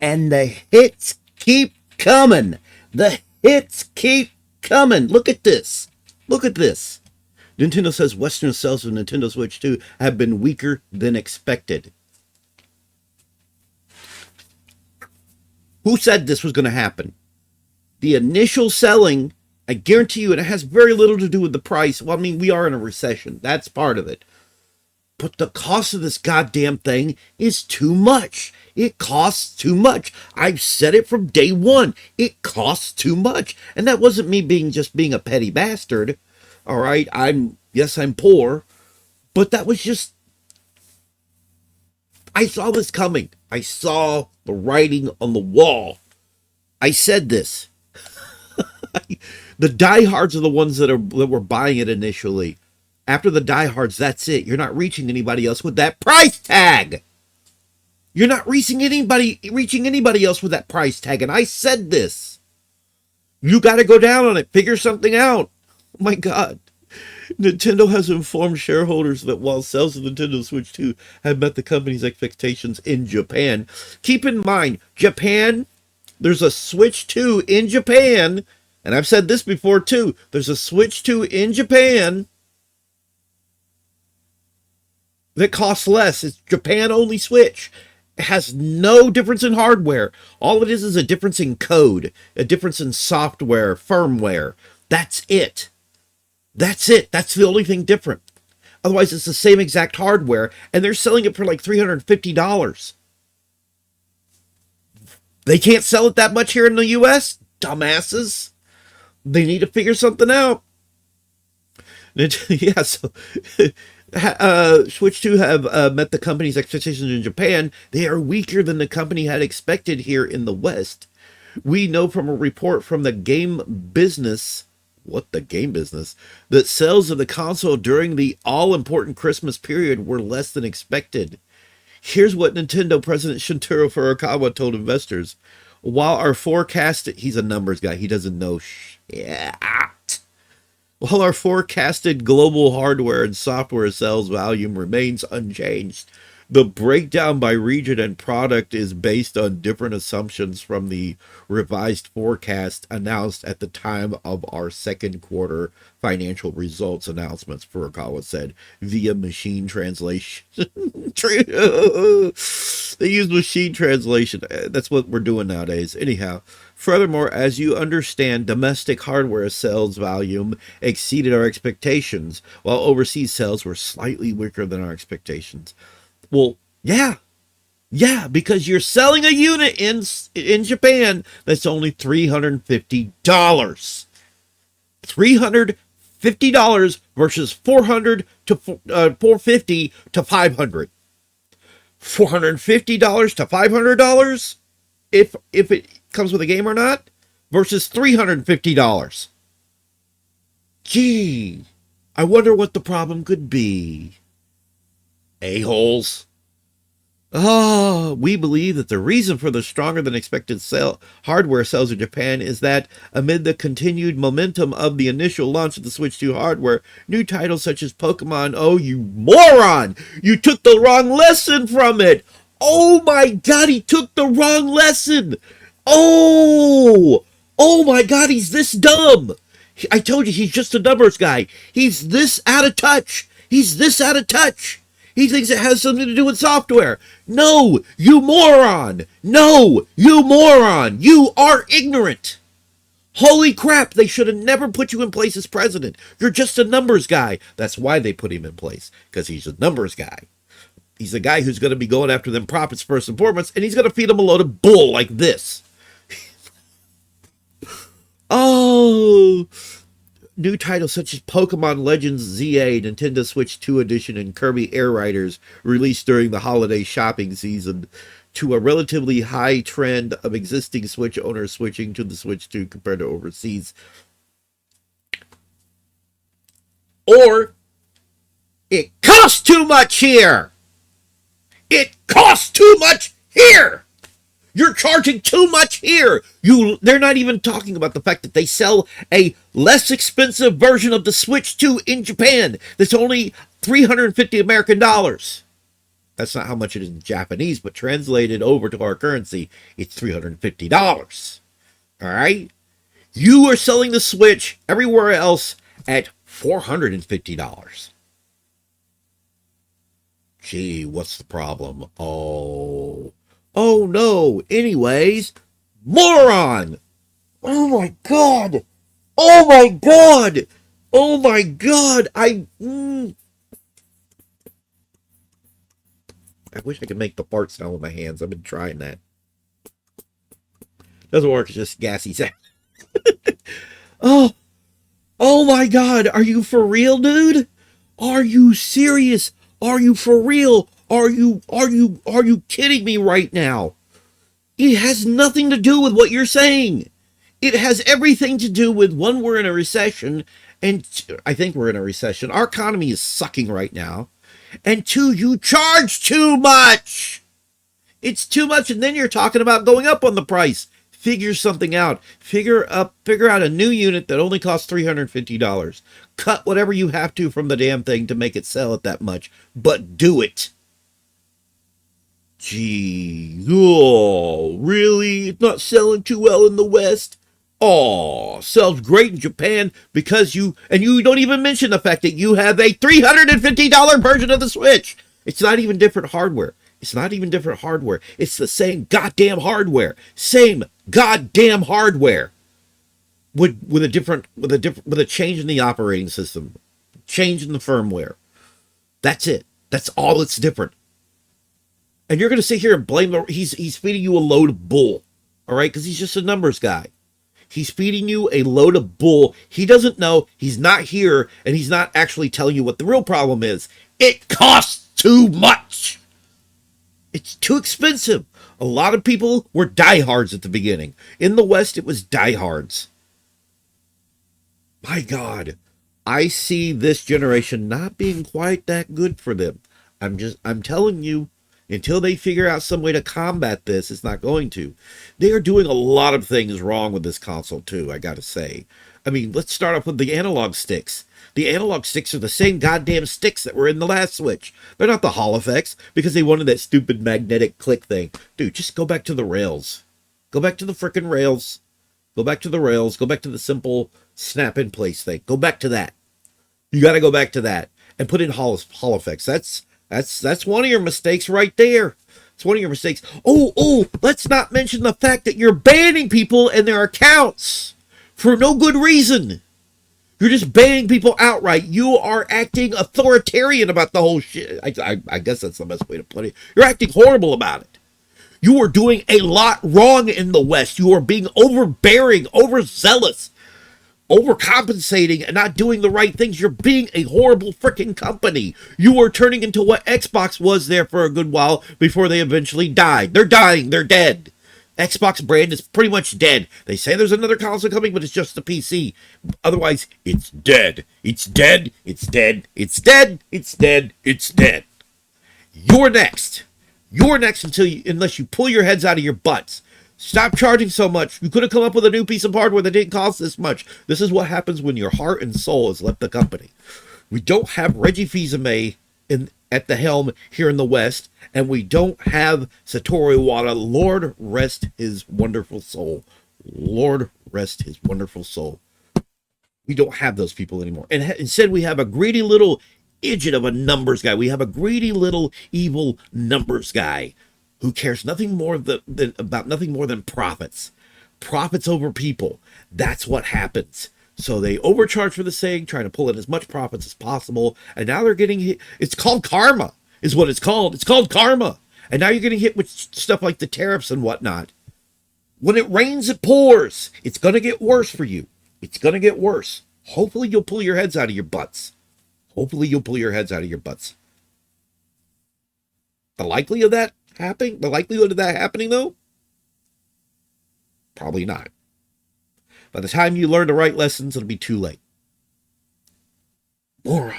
And the hits keep coming. The hits keep coming. Look at this. Look at this. Nintendo says Western sales of Nintendo Switch 2 have been weaker than expected. Who said this was going to happen? The initial selling, I guarantee you, and it has very little to do with the price. Well, I mean, we are in a recession. That's part of it. But the cost of this goddamn thing is too much. It costs too much. I've said it from day one. It costs too much. And that wasn't me being a petty bastard. All right. I'm poor. But that was just, I saw this coming. I saw the writing on the wall. I said this. The diehards are the ones that were buying it initially. After the diehards, that's it. You're not reaching anybody else with that price tag. You're not reaching anybody else with that price tag. And I said this. You got to go down on it. Figure something out. Oh my God. Nintendo has informed shareholders that while sales of Nintendo Switch 2 have met the company's expectations in Japan, keep in mind, Japan, there's a Switch 2 in Japan, and I've said this before too, there's a Switch 2 in Japan that costs less. It's Japan-only Switch. It has no difference in hardware. All it is a difference in code, a difference in software, firmware. That's it. That's it. That's the only thing different. Otherwise, it's the same exact hardware, and they're selling it for like $350. They can't sell it that much here in the U.S.? Dumbasses. They need to figure something out. Yeah, so Switch 2 have met the company's expectations in Japan. They are weaker than the company had expected here in the West. We know from a report from the game business, that sales of the console during the all-important Christmas period were less than expected. Here's what Nintendo President Shuntaro Furukawa told investors. While our forecast, he's a numbers guy, he doesn't know shit. While our forecasted global hardware and software sales volume remains unchanged, the breakdown by region and product is based on different assumptions from the revised forecast announced at the time of our second quarter financial results announcements, Furukawa said, via machine translation. They use machine translation. That's what we're doing nowadays. Anyhow, furthermore, as you understand, domestic hardware sales volume exceeded our expectations, while overseas sales were slightly weaker than our expectations. Well, yeah, because you're selling a unit in Japan that's only $350. $350 versus $400 to $450 to $500. $450 to $500 if it comes with a game or not, versus $350. Gee, I wonder what the problem could be. A-holes. We believe that the reason for the stronger than expected hardware sales in Japan is that amid the continued momentum of the initial launch of the Switch 2 hardware, new titles such as Pokemon, oh you moron! You took the wrong lesson from it! Oh my God, he took the wrong lesson! Oh my God, he's this dumb! I told you, he's just a numbers guy. He's this out of touch. He thinks it has something to do with software. No, you moron. No, you moron. You are ignorant. Holy crap, they should have never put you in place as president. You're just a numbers guy. That's why they put him in place, because he's a numbers guy. He's a guy who's going to be going after them profits first and foremost, and he's going to feed them a load of bull like this. New titles such as Pokemon Legends ZA, Nintendo Switch 2 Edition, and Kirby Air Riders released during the holiday shopping season, to a relatively high trend of existing Switch owners switching to the Switch 2 compared to overseas. Or, it costs too much here! You're charging too much here. They're not even talking about the fact that they sell a less expensive version of the Switch 2 in Japan that's only $350 American dollars. That's not how much it is in Japanese, but translated over to our currency, it's $350. All right? You are selling the Switch everywhere else at $450. Gee, what's the problem? Oh no. Anyways, moron. Oh my god. Oh my god. Oh my god. I wish I could make the fart sound with my hands. I've been trying that. Doesn't work. It's just gassy sound. Oh, oh my god. Are you for real, dude? Are you serious? Are you for real? Are you kidding me right now? It has nothing to do with what you're saying. It has everything to do with, one, we're in a recession, and I think we're in a recession. Our economy is sucking right now. And two, you charge too much. It's too much, and then you're talking about going up on the price. Figure something out. Figure out a new unit that only costs $350. Cut whatever you have to from the damn thing to make it sell at that much, but do it. Gee, oh, really? It's not selling too well in the West? Oh, sells great in Japan because you don't even mention the fact that you have a $350 version of the Switch. It's not even different hardware. It's not even different hardware. It's the same goddamn hardware. Same goddamn hardware. With a change in the operating system, change in the firmware. That's it. That's all that's different. And you're going to sit here and blame he's feeding you a load of bull. All right? Because he's just a numbers guy. He's feeding you a load of bull. He doesn't know. He's not here. And he's not actually telling you what the real problem is. It costs too much. It's too expensive. A lot of people were diehards at the beginning. In the West, it was diehards. My God. I see this generation not being quite that good for them. I'm telling you, until they figure out some way to combat this, it's not going to. They are doing a lot of things wrong with this console, too, I gotta say. I mean, let's start off with the analog sticks. The analog sticks are the same goddamn sticks that were in the last Switch. They're not the Hall effects because they wanted that stupid magnetic click thing. Dude, just go back to the rails. Go back to the frickin' rails. Go back to the rails. Go back to the simple snap-in-place thing. Go back to that. You gotta go back to that and put in Hall effects. That's one of your mistakes right there. It's one of your mistakes. Oh, let's not mention the fact that you're banning people and their accounts for no good reason. You're just banning people outright. You are acting authoritarian about the whole shit. I guess that's the best way to put it. You're acting horrible about it. You are doing a lot wrong in the West. You are being overbearing, overzealous, overcompensating, and not doing the right things. You're being a horrible freaking company. You are turning into what Xbox was there for a good while before they eventually died. They're dying. They're dead. Xbox brand is pretty much dead. They say there's another console coming, but it's just the PC. Otherwise, it's dead. It's dead. It's dead. It's dead. It's dead. It's dead. You're next. You're next unless you pull your heads out of your butts. Stop charging so much. You could have come up with a new piece of hardware that didn't cost this much. This is what happens when your heart and soul has left the company. We don't have Reggie Fils-Aimé at the helm here in the West, and we don't have Satoru Iwata. Lord rest his wonderful soul. Lord rest his wonderful soul. We don't have those people anymore. And instead, we have a greedy little idiot of a numbers guy. We have a greedy little evil numbers guy who cares nothing more about nothing more than profits. Profits over people. That's what happens. So they overcharge for the thing, trying to pull in as much profits as possible, and now they're getting hit. It's called karma, is what it's called. It's called karma. And now you're getting hit with stuff like the tariffs and whatnot. When it rains, it pours. It's going to get worse for you. It's going to get worse. Hopefully you'll pull your heads out of your butts. Hopefully you'll pull your heads out of your butts. The likelihood of that happening, though? Probably not. By the time you learn the right lessons, it'll be too late. Moron.